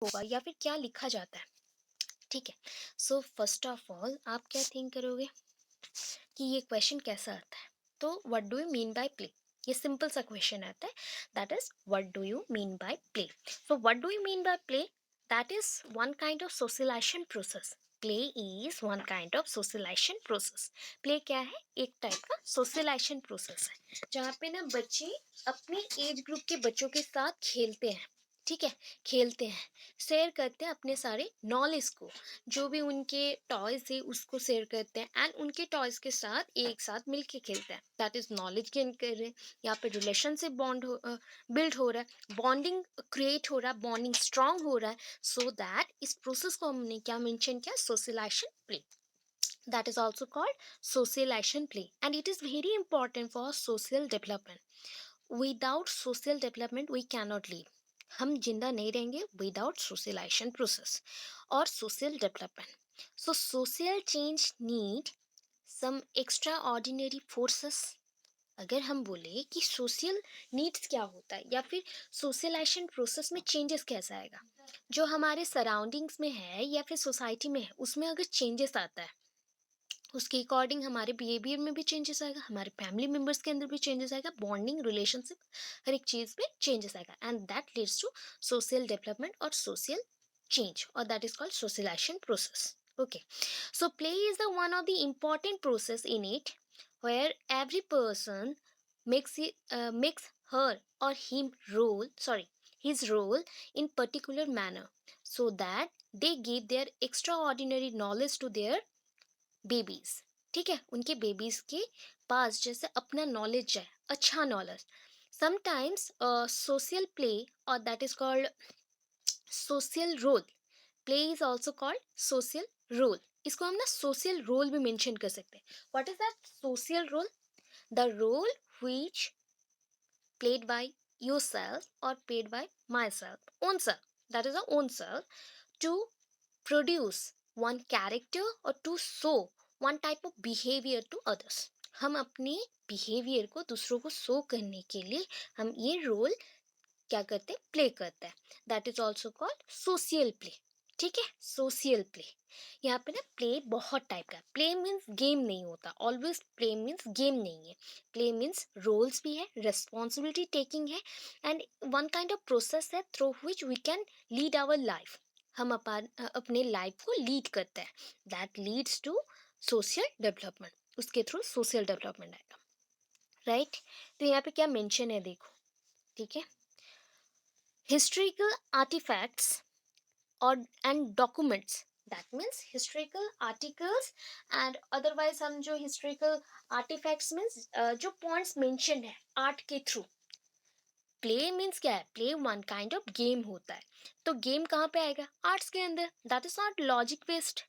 होगा या फिर क्या लिखा जाता है। ठीक है। सो फर्स्ट ऑफ ऑल आप क्या थिंक करोगे कि ये क्वेश्चन कैसा आता है। तो what do you mean by play, ये सिंपल सा क्वेश्चन आता है, that is what do you mean by play. So what do you mean by play, that is one kind of socialisation process. Play is one kind of socialisation process. प्ले क्या है, एक type का socialisation process है जहाँ पे ना बच्चे अपने एज ग्रुप के बच्चों के साथ खेलते हैं। ठीक है, खेलते हैं, शेयर करते हैं अपने सारे नॉलेज को, जो भी उनके टॉयज है उसको शेयर करते हैं एंड उनके टॉयज के साथ एक साथ मिलके खेलते हैं, दैट इज नॉलेज गेन कर रहे हैं। यहाँ पे रिलेशनशिप बॉन्ड हो बिल्ड हो रहा है, बॉन्डिंग क्रिएट हो रहा है, बॉन्डिंग स्ट्रांग हो रहा है। सो दैट इस प्रोसेस को हमने क्या मेंशन किया, socialisation play, that is also called socialization play, and it is very important for social development. Without social development we cannot live, हम जिंदा नहीं रहेंगे विदाउट सोशलाइजेशन प्रोसेस और social development. So social change need some extraordinary forces. अगर हम बोले कि social needs क्या होता है या फिर सोशलाइजेशन प्रोसेस में चेंजेस कैसा आएगा, जो हमारे सराउंडिंग्स में है या फिर सोसाइटी में है उसमें अगर चेंजेस आता है, उसके अकॉर्डिंग हमारे बिहेवियर में भी चेंजेस आएगा, हमारे फैमिली मेम्बर्स के अंदर भी चेंजेस आएगा, बॉन्डिंग रिलेशनशिप हर एक चीज़ में चेंजेस आएगा, and that leads to social development और social change, or that is called socialization process. Okay, so play is the one of the important process in it where every person makes her or him role, sorry, his role in particular manner, so that they give their extraordinary knowledge to their babies. ठीक है, उनके babies के पास जैसे अपना knowledge है, अच्छा knowledge. Sometimes social play, और that is called social role. Play is also called social role. इसको हम ना सोशल रोल भी मेंशन कर सकते हैं। What is that social role, the role which played by yourself or played by myself, own self, that is our own self, to produce one character or to show one type of behavior to others। हम अपने behaviour को दूसरों को show करने के लिए हम ये रोल क्या करते हैं, प्ले करते हैं, that is also called social play. ठीक है, सोशियल प्ले। यहाँ पे ना प्ले बहुत टाइप का है। प्ले मीन्स गेम नहीं होता, ऑलवेज प्ले मीन्स गेम नहीं है। प्ले मीन्स रोल्स भी है, रिस्पॉन्सिबिलिटी टेकिंग है, and one kind of process है through which we can lead our life. हम अपने लाइफ को लीड करते हैं, that leads to social development. उसके थ्रू सोशल डेवलपमेंट आएगा, राइट। तो यहाँ पे क्या मेंशन है देखो। ठीक है, historical artifacts or and documents, that means historical articles and otherwise हम जो historical artifacts means जो points mentioned है आर्ट के थ्रू। प्ले मीन्स क्या है, play one kind of game होता है, तो गेम कहाँ पे आएगा, आर्ट्स के अंदर, that is not logic based.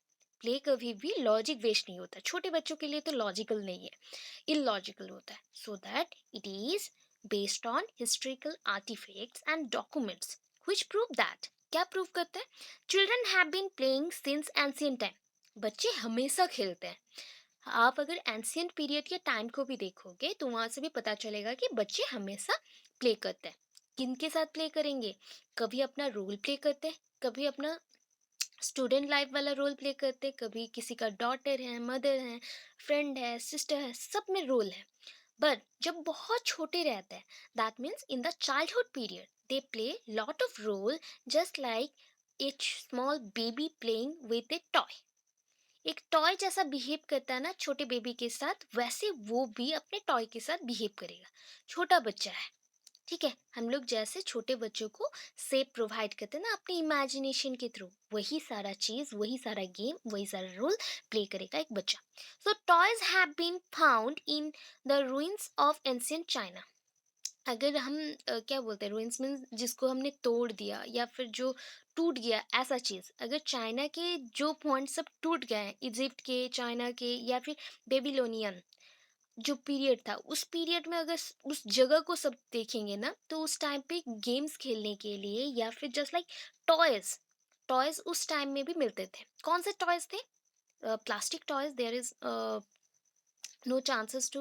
Play कभी भी लॉजिक बेस्ड नहीं होता, छोटे बच्चों के लिए तो लॉजिकल नहीं है, इलॉजिकल होता है। So that it is based on historical artefacts and documents which prove that, क्या प्रूव करते हैं, children have been playing since ancient time. बच्चे हमेशा खेलते हैं। आप अगर एंशियंट पीरियड के टाइम को भी देखोगे तो वहां से भी पता चलेगा कि बच्चे हमेशा प्ले करते हैं। किनके साथ प्ले करेंगे, कभी अपना रोल प्ले करते हैं, कभी अपना स्टूडेंट लाइफ वाला रोल प्ले करते हैं, कभी किसी का डॉटर है, मदर है, फ्रेंड है, सिस्टर है, सब में रोल है। बट जब बहुत छोटे रहते हैं, that means in the childhood period they play lot of role, just like each small baby playing with a toy. एक टॉय जैसा बिहेव करता है ना छोटे बेबी के साथ, वैसे वो भी अपने टॉय के साथ बिहेव करेगा। छोटा बच्चा है, ठीक है, हम लोग जैसे छोटे बच्चों को सेप प्रोवाइड करते हैं ना अपनी इमेजिनेशन के थ्रू, वही सारा चीज, वही सारा गेम, वही सारा रोल प्ले करेगा एक बच्चा। So toys have been found in the ruins of ancient China. अगर हम क्या बोलते हैं, रूइंस मीन्स जिसको हमने तोड़ दिया या फिर जो टूट गया, ऐसा चीज़। अगर चाइना के जो पॉइंट सब टूट गए हैं, इजिप्ट के, चाइना के, या फिर बेबीलोनियन जो पीरियड था, उस पीरियड में अगर उस जगह को सब देखेंगे ना, तो उस टाइम पे गेम्स खेलने के लिए या फिर जस्ट लाइक टॉयज, टॉयज उस टाइम में भी मिलते थे। कौन से टॉयज थे, plastic toys, there is no chances to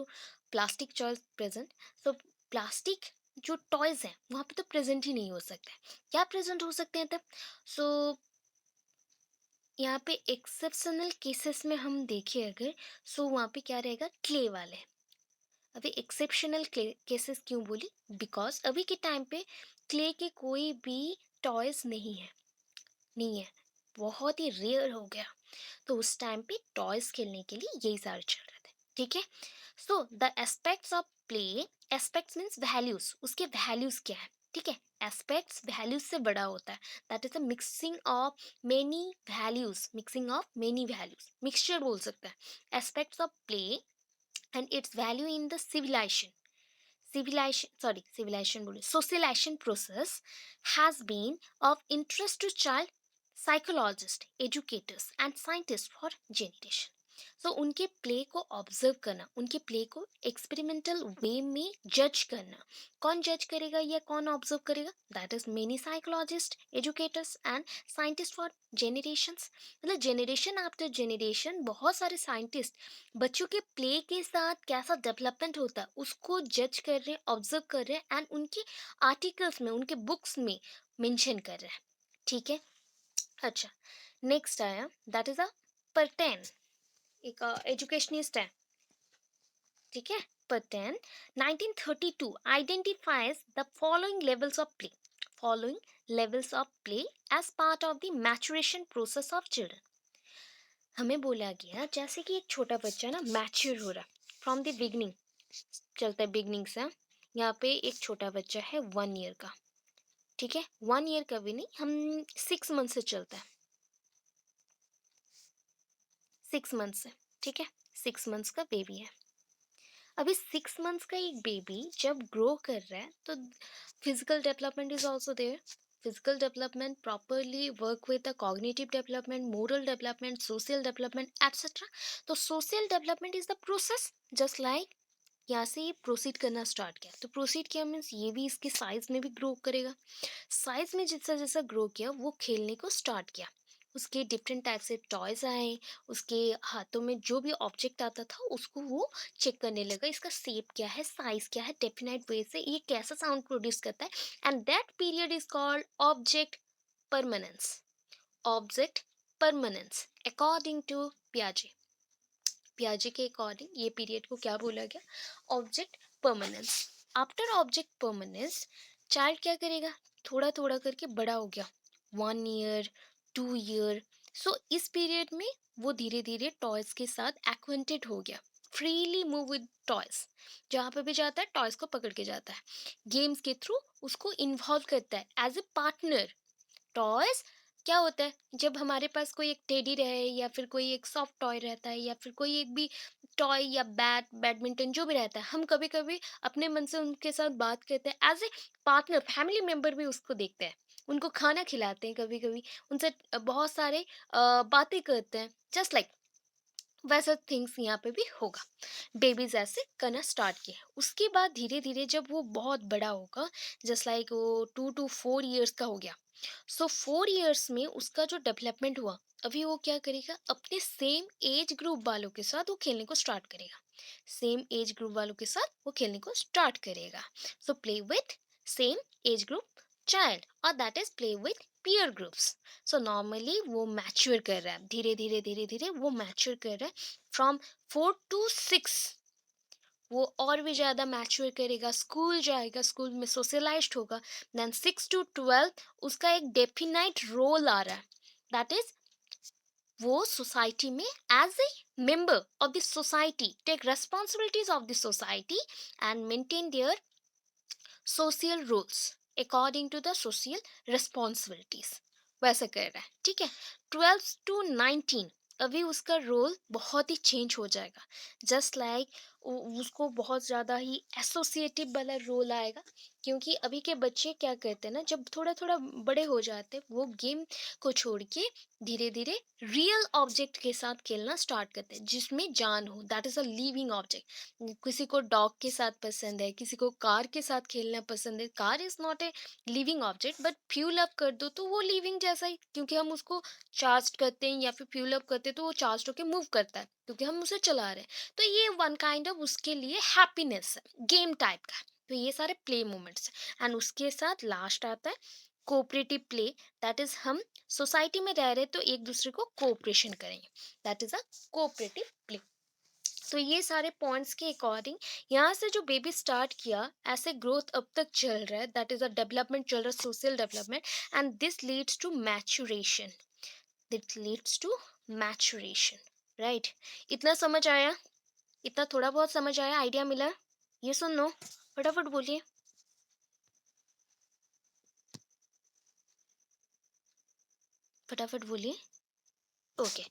plastic toys present, so plastic जो टॉयज हैं वहाँ पे तो प्रेजेंट ही नहीं हो सकते हैं। क्या प्रेजेंट हो सकते हैं तब? सो यहाँ पे एक्सेप्शनल केसेस में हम देखें अगर, सो वहाँ पे क्या रहेगा, क्ले वाले। अभी एक्सेप्शनल केसेस क्यों बोली? बिकॉज अभी के टाइम पे क्ले के कोई भी टॉयज नहीं है, बहुत ही रेयर हो गया। तो उस टाइम पे टॉयज खेलने के लिए यही सारे चल रहे थे, ठीक है। So the aspects of play, aspects means values, उसके वैल्यूज क्या है, ठीक है। एस्पेक्ट्स वैल्यूज से बड़ा होता है, that is a mixing of many values, mixing of many values, mixture बोल सकता है। Aspects of play and it's value in the civilization बोले socialization process has been of interest to child psychologists, educators and scientists for generation. So उनके play को observe करना, उनके play को experimental वे में जज करना, कौन जज करेगा या कौन ऑब्जर्व करेगा? That is many psychologist, educators and scientist for generations. मतलब जेनरेशन आफ्टर जेनरेशन बहुत सारे साइंटिस्ट बच्चों के प्ले के साथ कैसा डेवलपमेंट होता है उसको जज कर रहे हैं, ऑब्जर्व कर रहे हैं एंड उनके आर्टिकल्स में, उनके बुक्स में मेंशन कर रहे हैं, ठीक है। अच्छा, नेक्स्ट आया, दैट इज अ पर्टेन, एक एजुकेशनिस्ट है, ठीक है। Parten 1932 identifies the following levels of play as part of the maturation process of children. हमें बोला गया जैसे कि एक छोटा बच्चा ना मैच्योर हो रहा है फ्रॉम द बिगनिंग, चलता है बिगनिंग से। यहाँ पे एक छोटा बच्चा है 1 ईयर का, ठीक है। 1 ईयर का भी नहीं, हम 6 मंथ से चलता है, 6 मंथ से, ठीक है। 6 मंथ्स का बेबी है। अभी 6 मंथ्स का एक बेबी जब ग्रो कर रहा है तो physical development is also there. Physical development properly work with the cognitive development, moral development, social development etcetera. तो social development is the process, just like यहाँ से ये प्रोसीड करना स्टार्ट किया, तो प्रोसीड किया मीन्स ये भी इसके साइज में भी ग्रो करेगा। साइज में जैसा जैसा ग्रो किया वो खेलने को स्टार्ट किया, उसके डिफरेंट टाइप से टॉयज आए, उसके हाथों में जो भी ऑब्जेक्ट आता था उसको वो चेक करने लगा, इसका शेप क्या है, साइज क्या है, डेफिनेट वे से ये कैसा साउंड प्रोड्यूस करता है। And that period is called object permanence. Object permanence according to पियाजे, पियाजे के अकॉर्डिंग ये पीरियड को क्या बोला गया? Object permanence. After object permanence child क्या करेगा? थोड़ा थोड़ा करके बड़ा हो गया, 1 ईयर, 2 ईयर। सो इस पीरियड में वो धीरे धीरे टॉयज के साथ एक्वेंटेड हो गया, फ्रीली मूव विद टॉयज, जहाँ पे भी जाता है टॉयज को पकड़ के जाता है, गेम्स के थ्रू उसको इन्वॉल्व करता है एज ए पार्टनर। टॉयज क्या होता है, जब हमारे पास कोई एक टेडी रहे या फिर कोई एक सॉफ्ट टॉय रहता है या फिर कोई एक भी टॉय या बैट, बैडमिंटन जो भी रहता है, हम कभी कभी अपने मन से उनके साथ बात करते हैं as a partner, family member भी उसको देखते हैं, उनको खाना खिलाते हैं, कभी कभी उनसे बहुत सारे बातें करते हैं, जस्ट लाइक वैसा थिंग्स यहाँ पे भी होगा। बेबीज ऐसे करना स्टार्ट किए, उसके बाद धीरे धीरे जब वो बहुत बड़ा होगा, जस्ट लाइक वो 2 to 4 ईयर्स का हो गया, सो 4 ईयर्स में उसका जो डेवलपमेंट हुआ, अभी वो क्या करेगा, अपने सेम एज ग्रुप वालों के साथ वो खेलने को स्टार्ट करेगा, सेम एज ग्रुप वालों के साथ वो खेलने को स्टार्ट करेगा। So play with same age group child, और that is play with peer groups. So normally वो मैच्योर कर रहा है, धीरे धीरे धीरे धीरे वो मैच्योर कर रहा है। फ्रॉम 4 to 6 वो और भी ज़्यादा मैच्योर करेगा, स्कूल जाएगा, स्कूल में सोशलाइज्ड होगा। देन 6 to 12 उसका एक डेफिनाइट रोल आ रहा है, दैट इज वो सोसाइटी में as a member of the society take responsibilities of the society and maintain their social rules according to the social responsibilities, वैसे कर रहा है, ठीक है। 12 to 19 अभी उसका रोल बहुत ही चेंज हो जाएगा, जस्ट लाइक उसको बहुत ज़्यादा ही एसोसिएटिव वाला रोल आएगा, क्योंकि अभी के बच्चे क्या करते हैं ना, जब थोड़ा थोड़ा बड़े हो जाते हैं वो गेम को छोड़ के धीरे धीरे रियल ऑब्जेक्ट के साथ खेलना स्टार्ट करते हैं जिसमें जान हो, that is a living object. किसी को डॉग के साथ पसंद है, किसी को कार के साथ खेलना पसंद है, car is not a living object but fuel up कर दो तो वो लिविंग जैसा ही, क्योंकि हम उसको चार्ज करते हैं या फिर फ्यूल अप करते हैं तो वो चार्ज होकर मूव करता है क्योंकि हम उसे चला रहे हैं। तो ये वन काइंड ऑफ उसके लिए हैप्पीनेस है, गेम टाइप का, तो ये सारे प्ले मोमेंट्स। एंड उसके साथ लास्ट आता है कोऑपरेटिव प्ले। दैट इज हम सोसाइटी में रह रहे तो एक दूसरे को कोऑपरेशन करेंगे, that is a cooperative play. तो ये सारे पॉइंट्स के अकॉर्डिंग यहाँ से जो बेबी स्टार्ट किया, ऐसे ग्रोथ अब तक चल रहा है, दैट इज अ डेवलपमेंट चल रहा है, social development. And this leads to maturation, this leads to maturation, right. इतना समझ आया? इतना थोड़ा बहुत समझ आया, आइडिया मिला? ये सुन लो, फटाफट बोलिए। फटाफट बोलिए। ओके,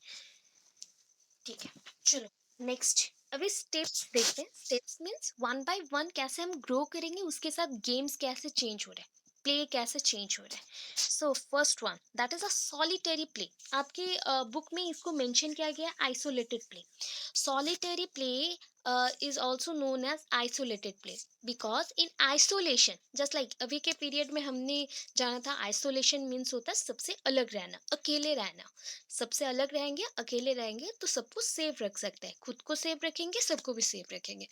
ठीक है, चलो नेक्स्ट। अभी स्टेप्स देखते हैं। Steps means one by one कैसे हम ग्रो करेंगे, उसके साथ गेम्स कैसे चेंज हो रहे हैं, प्ले कैसे चेंज हो रहा है। So first one that is a solitary play. आपके बुक में इसको मेंशन किया गया isolated play. Solitary play is also known as isolated play because in isolation, just like अभी के पीरियड में हमने जाना था, आइसोलेशन मीन्स होता है सबसे अलग रहना, अकेले रहना। सबसे अलग रहेंगे, अकेले रहेंगे तो सबको सेफ रख सकते हैं, खुद को सेफ रखेंगे सबको भी सेफ रखेंगे,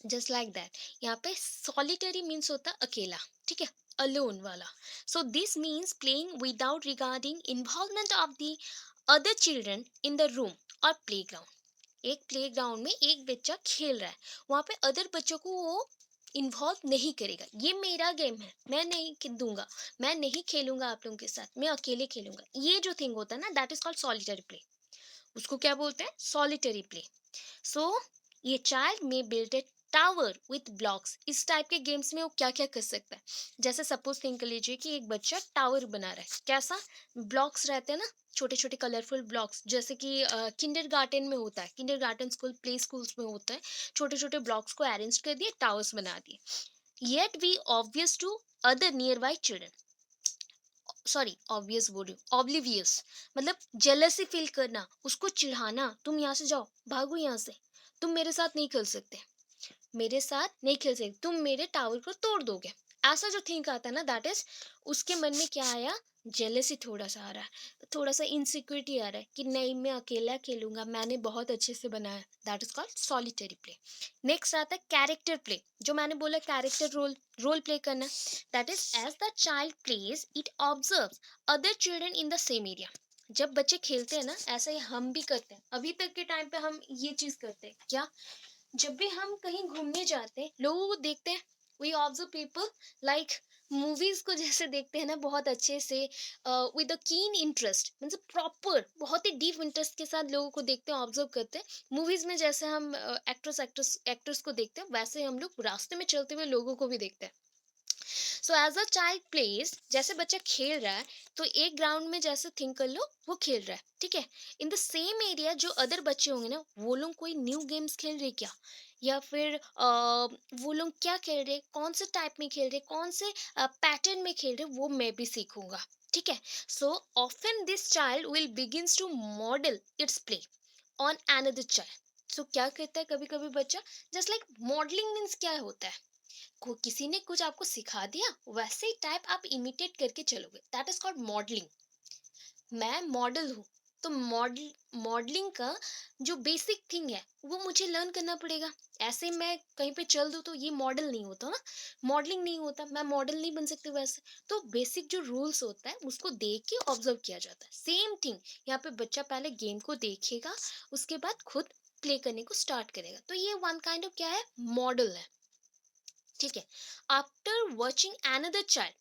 जस्ट लाइक दैट। यहाँ पे सॉलिटरी मीन्स होता है अकेला, ठीक है, अलोन वाला। So this means playing without regarding involvement of the other children in the room और प्लेग्राउंड। एक प्लेग्राउंड में एक बच्चा खेल रहा है, वहां पे अदर बच्चों को वो इन्वॉल्व नहीं करेगा, ये मेरा गेम है, मैं नहीं दूंगा, मैं नहीं खेलूंगा आप लोगों के साथ, मैं अकेले खेलूंगा। ये जो थिंग होता है ना, that is called solitary play. उसको क्या बोलते हैं? Solitary play. सो ये चाइल्ड में build a tower with blocks. इस टाइप के गेम्स में वो क्या क्या कर सकता है, जैसे सपोज थिंक कर लीजिए कि एक बच्चा टावर बना रहा है। कैसा? ब्लॉक्स रहते हैं ना, छोटे छोटे कलरफुल ब्लॉक्स, जैसे कि किंडर गार्डन में होता है, Kinder garden school, play schools में होता है। छोटे छोटे ब्लॉक्स को अरेंज कर दिए, टावर्स बना दिए। Yet we obvious to other nearby children, sorry obvious बोल रही हूँ, ऑब्लिवियस, मतलब जेलसी फील करना, उसको चिढ़ाना, तुम यहाँ से जाओ, भागो यहाँ से, तुम मेरे साथ नहीं खेल सकते, मेरे साथ नहीं खेल सकते, तुम मेरे टावर को तोड़ दोगे। ऐसा जो थिंक आता है ना, दैट इज उसके मन में क्या आया? जेलसी थोड़ा सा आ रहा है, थोड़ा सा इनसिक्योरिटी आ रहा है कि नहीं मैं अकेला खेलूंगा, मैंने बहुत अच्छे से बनाया। That is called solitary play. Next आता है कैरेक्टर प्ले, जो मैंने बोला कैरेक्टर रोल, रोल प्ले करना। That is as the child plays it observe other children in the same area. जब बच्चे खेलते हैं ना, ऐसा ही हम भी करते हैं, अभी तक के टाइम पे हम ये चीज करते हैं क्या, जब भी हम कहीं घूमने जाते हैं, लोगों को देखते हैं, we observe people like movies को जैसे देखते हैं ना, बहुत अच्छे से with a keen interest, means proper बहुत ही डीप इंटरेस्ट के साथ लोगों को देखते हैं, ऑब्जर्व करते हैं। मूवीज में जैसे हम एक्टर्स को देखते हैं, वैसे हम लोग रास्ते में चलते हुए लोगों को भी देखते हैं। So as a child plays, जैसे बच्चा खेल रहा है, तो एक ग्राउंड में जैसे थिंक कर लो वो खेल रहा है, ठीक है। इन द सेम एरिया जो अदर बच्चे होंगे ना, वो लोग कोई न्यू गेम्स खेल रहे क्या, या फिर वो लोग क्या खेल रहे, कौन से टाइप में खेल रहे, कौन से पैटर्न में खेल रहे, वो मैं भी सीखूंगा, ठीक है। So often this child will begins to model its play on another child. So क्या कहता है कभी कभी बच्चा, जस्ट लाइक मॉडलिंग मीन्स क्या होता है, किसी ने कुछ आपको सिखा दिया, वैसे ही टाइप आप इमिटेट करके चलोगे, दैट इज कॉल्ड मॉडलिंग। मैं मॉडल हूँ, तो मॉडलिंग का जो बेसिक थिंग है वो मुझे लर्न करना पड़ेगा। ऐसे मैं कहीं पे चल दूँ तो ये मॉडल नहीं होता ना, मॉडलिंग नहीं होता, मैं मॉडल नहीं बन सकती वैसे। तो बेसिक जो रूल्स होता है उसको देख के ऑब्जर्व किया जाता है। सेम थिंग यहाँ पे बच्चा पहले गेम को देखेगा, उसके बाद खुद प्ले करने को स्टार्ट करेगा, तो ये वन काइंड ऑफ क्या है, मॉडल है, ठीक है। आफ्टर वॉचिंग एनदर चाइल्ड,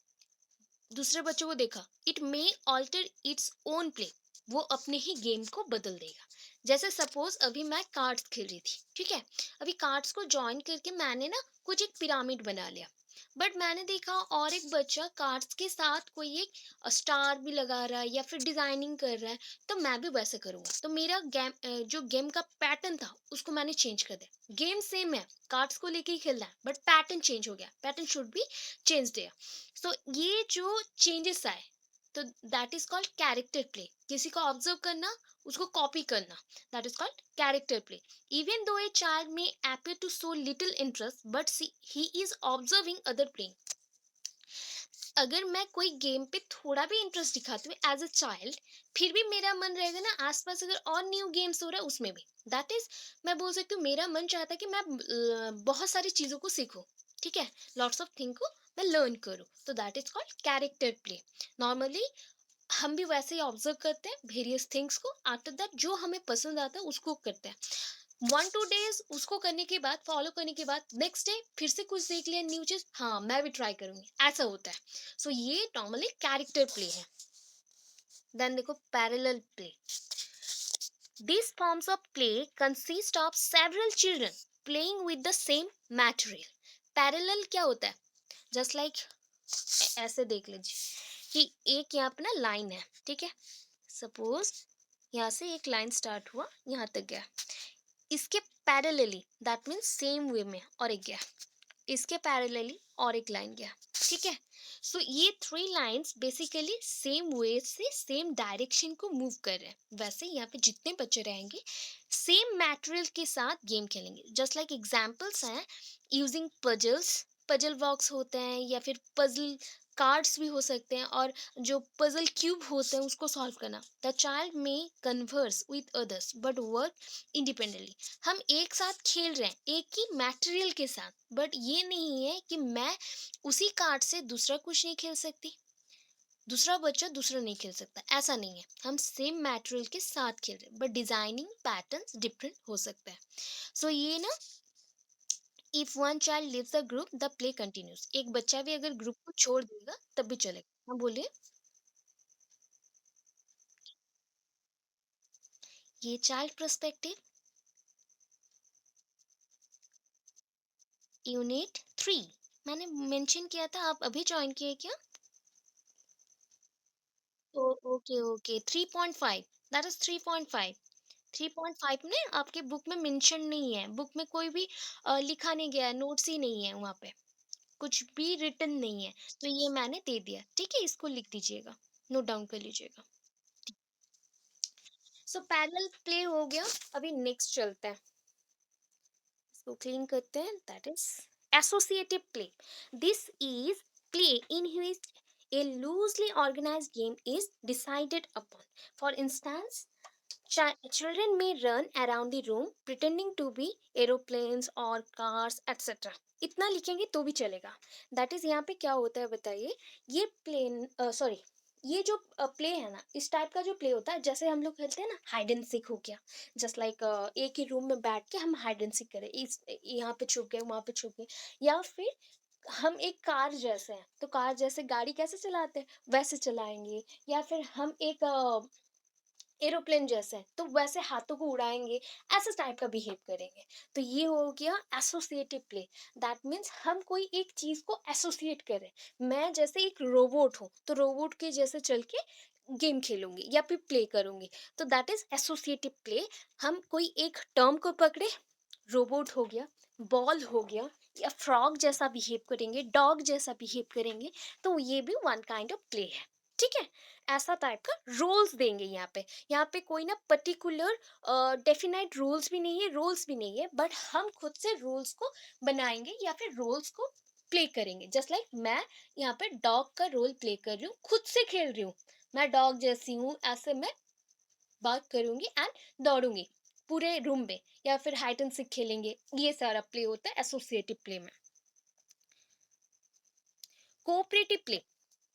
दूसरे बच्चों को देखा, it may alter its own play, वो अपने ही गेम को बदल देगा। जैसे सपोज अभी मैं कार्ड्स खेल रही थी, ठीक है, अभी कार्ड्स को ज्वाइन करके मैंने ना कुछ एक पिरामिड बना लिया, बट मैंने देखा और एक बच्चा कार्ड्स के साथ कोई एक स्टार भी लगा रहा है या फिर डिजाइनिंग कर रहा है, तो मैं भी वैसे करूंगा। तो मेरा गेम जो गेम का पैटर्न था उसको मैंने चेंज कर दिया। गेम सेम है, कार्ड्स को लेके ही खेलना है, बट पैटर्न चेंज हो गया, पैटर्न शुड बी चेंज दिया। सो ये जो चेंजेस आए, तो that is called character play. किसी को ऑब्जर्व करना, उसको कॉपी करना, that is called character play. Even though a child may appear to show little interest, but see, he is observing other playing. अगर मैं कोई गेम पे थोड़ा भी इंटरेस्ट दिखाती हूँ एज अ चाइल्ड, फिर भी मेरा मन रहेगा ना आसपास अगर और न्यू गेम्स हो रहा है उसमें भी, दैट इज मैं बोल सकती हूँ मेरा मन चाहता है कि मैं बहुत सारी चीज़ों को सीखूं। ठीक है, लॉट्स ऑफ थिंग को मैं लर्न करूँ, तो that is called character play. Normally हम भी वैसे ही ऑब्जर्व करते हैं वेरियस थिंग्स को, आफ्टर दैट जो हमें पसंद आता है उसको करते हैं। 1-2 डेज उसको करने के बाद, फॉलो करने के बाद, नेक्स्ट डे फिर से कुछ देख लिया न्यू चीज, हाँ मैं भी ट्राई करूंगी, ऐसा होता है। सो ये नॉर्मली कैरेक्टर प्ले है। देन देखो parallel play. These forms of play consist of several children playing with the same material. Parallel क्या होता है? Just like ऐसे देख लीजिए कि एक यहाँ पे ना लाइन है, ठीक है, सपोज यहाँ से एक लाइन स्टार्ट हुआ, यहाँ तक गया, इसके parallelly that means same way में और एक गया, इसके पैरेलली और एक लाइन गया, ठीक है। सो ये 3 लाइंस बेसिकली सेम वे से सेम डायरेक्शन को मूव कर रहे हैं। वैसे यहाँ पे जितने बच्चे रहेंगे सेम मटेरियल के साथ गेम खेलेंगे। जस्ट लाइक एग्जांपल्स हैं यूजिंग पजल्स, पजल बॉक्स होते हैं या फिर पजल कार्ड्स भी हो सकते हैं, और जो पजल क्यूब होते हैं उसको सॉल्व करना। द चाइल्ड में converse with others but work independently. हम एक साथ खेल रहे हैं एक ही मटेरियल के साथ, बट ये नहीं है कि मैं उसी कार्ड से दूसरा कुछ नहीं खेल सकती, दूसरा बच्चा दूसरा नहीं खेल सकता, ऐसा नहीं है। हम सेम मटेरियल के साथ खेल रहे हैं बट डिजाइनिंग पैटर्न्स डिफरेंट हो सकता है। सो ये ना, if one child leaves the group the play continues. एक बच्चा भी अगर ग्रुप को छोड़ देगा तब भी चलेगा। हाँ बोलिए। ये चाइल्ड पर्सपेक्टिव यूनिट 3 मैंने मेंशन किया था, आप अभी ज्वाइन किए क्या? ओ ओके ओके, 3.5, दैट इज 3.5। 3.5 में आपके बुक में मेंशन नहीं है, बुक में कोई भी लिखा नहीं गया है, नोट्स ही नहीं है वहाँ पे, कुछ भी रिटन नहीं है। तो ये मैंने दे दिया, ठीक है, इसको लिख दीजिएगा, नोट डाउन कर लीजिएगा। सो पैरेलल प्ले हो गया। अभी नेक्स्ट चलते हैं, इसको क्लीन करते हैं, that is associative play. This is play in which a loosely organized game is decided upon. For instance, children may run around the room pretending to be aeroplanes or cars etc. इतना लिखेंगे तो भी चलेगा। That is यहाँ पे क्या होता है बताइए, ये प्लेन सॉरी, ये जो प्ले है ना, इस टाइप का जो प्ले होता है, जैसे हम लोग खेलते हैं ना हाइड एंड सीक हो गया, जस्ट लाइक एक ही रूम में बैठ के हम हाइड एंड सीक करें, इस यहाँ पे छुप गए वहां पे छुप गए, या फिर हम एक कार जैसे हैं तो कार जैसे गाड़ी कैसे चलाते हैं वैसे चलाएंगे, या फिर हम एक एरोप्लेन जैसे हैं तो वैसे हाथों को उड़ाएंगे, ऐसे टाइप का बिहेव करेंगे। तो ये हो गया एसोसिएटिव प्ले। दैट मीन्स हम कोई एक चीज को एसोसिएट करें। मैं जैसे एक रोबोट हूँ तो रोबोट के जैसे चल के गेम खेलूंगी या फिर प्ले करूंगी, तो दैट इज एसोसिएटिव प्ले। हम कोई एक टर्म को पकड़े, रोबोट हो गया, बॉल हो गया, या फ्रॉग जैसा बिहेव करेंगे, डॉग जैसा बिहेव करेंगे, तो ये भी वन काइंड ऑफ प्ले है, ठीक है। ऐसा टाइप का रोल्स देंगे यहाँ पे। यहाँ पे कोई ना पर्टिकुलर डेफिनाइट रूल्स भी नहीं है, रोल्स भी नहीं है, बट हम खुद से रूल्स को बनाएंगे या फिर रोल्स को प्ले करेंगे। जस्ट लाइक मैं यहाँ पे डॉग का रोल प्ले कर रही हूँ, खुद से खेल रही हूँ, मैं डॉग जैसी हूँ, ऐसे मैं बात करूंगी एंड दौड़ूंगी पूरे रूम में, या फिर हाइड एंड सीक खेलेंगे। ये सारा प्ले होता है एसोसिएटिव प्ले में। कोऑपरेटिव प्ले,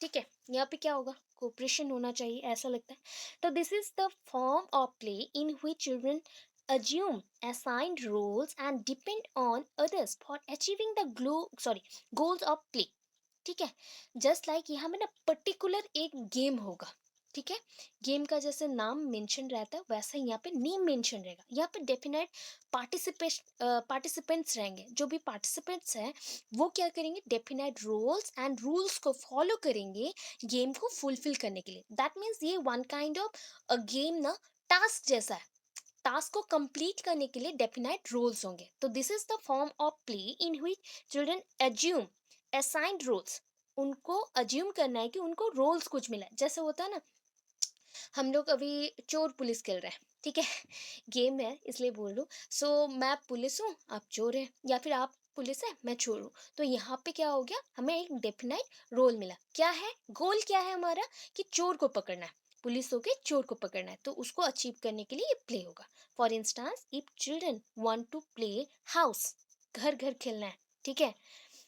ठीक है, यहाँ पे क्या होगा, कोऑपरेशन होना चाहिए ऐसा लगता है। तो this is the form of play in which children assume assigned roles and depend on others for achieving the goals of play, ठीक है। जस्ट लाइक यहाँ में ना पर्टिकुलर एक गेम होगा, ठीक है, गेम का जैसे नाम मेंशन रहता है वैसा ही यहाँ पे नेम मेंशन रहेगा। यहाँ पे डेफिनेट पार्टिसिपेंट्स रहेंगे, जो भी पार्टिसिपेंट्स हैं वो क्या करेंगे, डेफिनेट रोल्स एंड रूल्स को फॉलो करेंगे गेम को फुलफिल करने के लिए। दैट मीन्स ये one kind of a game ना टास्क जैसा है। टास्क को कंप्लीट करने के लिए डेफिनाइट रूल्स होंगे। तो this is the form of play in which children assume assigned roles. उनको अज्यूम करना है कि उनको रोल्स कुछ मिला है। जैसे होता है ना, हम लोग अभी चोर पुलिस खेल रहे हैं, ठीक है, गेम है इसलिए बोल रही हूँ। सो मैं पुलिस हूँ, आप चोर हैं, या फिर आप पुलिस है मैं चोर हूँ। तो यहाँ पे क्या हो गया, हमें एक डेफिनाइट रोल मिला, क्या है गोल, क्या है हमारा, कि चोर को पकड़ना है, पुलिस होके चोर को पकड़ना है, तो उसको अचीव करने के लिए ये प्ले होगा। For instance if children want to play house, घर घर खेलना है, ठीक है,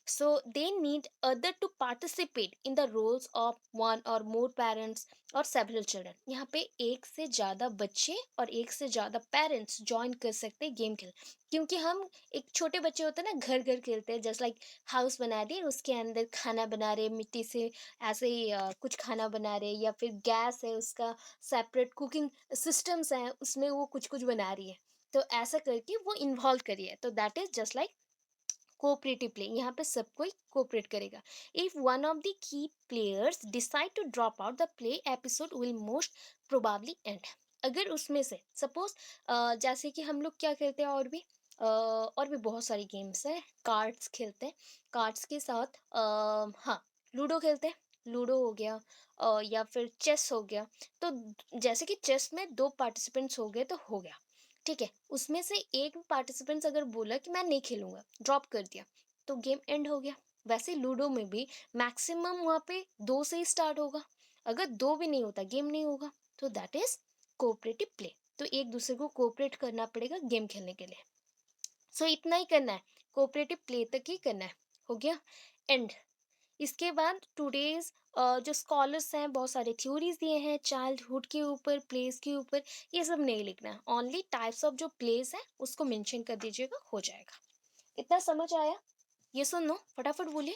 So they need other to participate in the roles of one or more parents or several children. यहाँ पे एक से ज़्यादा बच्चे और एक से ज़्यादा पेरेंट्स ज्वाइन कर सकते हैं गेम खेल, क्योंकि हम एक छोटे बच्चे होते हैं ना, घर घर खेलते हैं, जस्ट लाइक हाउस बना दिए, उसके अंदर खाना बना रहे मिट्टी से, ऐसे ही कुछ खाना बना रहे, या फिर गैस है उसका सेपरेट कुकिंग सिस्टम्स हैं उसमें वो कुछ कुछ बना रही है, तो ऐसा करके वो इन्वॉल्व करिए, तो that is just like cooperative play. यहाँ पे सब कोई कोऑपरेट करेगा। If one of the key players decide to drop out the play episode will most probably end. अगर उसमें से सपोज जैसे कि हम लोग क्या खेलते हैं, और भी बहुत सारी गेम्स हैं, कार्ड्स खेलते हैं, कार्ड्स के साथ हाँ, लूडो खेलते हैं, लूडो हो गया, या फिर चेस हो गया। तो जैसे कि चेस में दो पार्टिसिपेंट्स हो गए तो हो गया, ठीक है, उसमें से एक पार्टिसिपेंट्स अगर बोला कि मैं नहीं खेलूंगा, ड्रॉप कर दिया, तो गेम एंड हो गया। वैसे लूडो में भी मैक्सिमम वहाँ पे दो से ही स्टार्ट होगा, अगर दो भी नहीं होता गेम नहीं होगा, तो दैट इज कोऑपरेटिव प्ले। तो एक दूसरे को कोऑपरेट करना पड़ेगा गेम खेलने के लिए। सो इतना ही करना है, कोऑपरेटिव प्ले तक ही करना है, हो गया एंड। इसके बाद टुडेज जो स्कॉलर्स हैं बहुत सारे थ्योरीज दिए हैं चाइल्डहुड के ऊपर, प्लेस के ऊपर, ये सब नहीं लिखना है, ओनली टाइप्स ऑफ जो प्लेस है उसको मेंशन कर दीजिएगा, हो जाएगा। इतना समझ आया? ये सुन लो, फटाफट बोलिए।